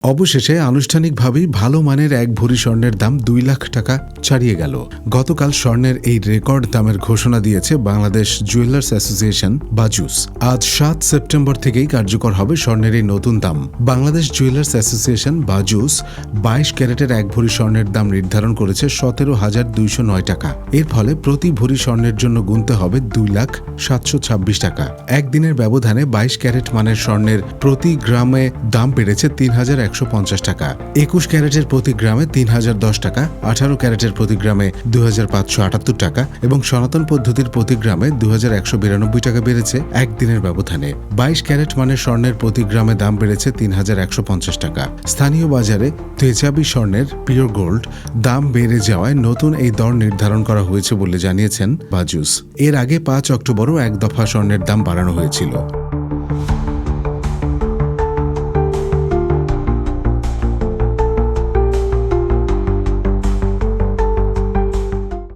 অবশেষে আনুষ্ঠানিকভাবেই ভালো মানের এক ভরি স্বর্ণের দাম 2 লাখ টাকা ছাড়িয়ে গেল। গতকাল স্বর্ণের এই রেকর্ড দামের ঘোষণা দিয়েছে বাংলাদেশ জুয়েলার্স অ্যাসোসিয়েশন বাজুস। আজ 7 সেপ্টেম্বর থেকেই কার্যকর হবে স্বর্ণের এই নতুন দাম। বাংলাদেশ জুয়েলার্স অ্যাসোসিয়েশন বাজুস 22 ক্যারেটের এক ভরি স্বর্ণের দাম নির্ধারণ করেছে 17,209 টাকা। এর ফলে প্রতি ভরি স্বর্ণের জন্য গুনতে হবে 2,726 টাকা। একদিনের ব্যবধানে 22 ক্যারেট মানের স্বর্ণের প্রতি গ্রামে দাম বেড়েছে 3,150 টাকা। 21 ক্যারেটের প্রতি গ্রামে 3,010 টাকা, 18 ক্যারেটের প্রতি গ্রামে 2,578 টাকা এবং সনাতন পদ্ধতির প্রতি গ্রামে 2,192 টাকা বেড়েছে একদিনের ব্যবধানে। 22 ক্যারেট মানের স্বর্ণের প্রতি গ্রামে দাম বেড়েছে 3,150 টাকা। স্থানীয় বাজারে তেজাবি স্বর্ণের পিওর গোল্ড দাম বেড়ে যাওয়ায় নতুন এই দর নির্ধারণ করা হয়েছে বলে জানিয়েছেন বাজুস। এর আগে 5 অক্টোবরও এক দফা স্বর্ণের দাম বাড়ানো হয়েছিল।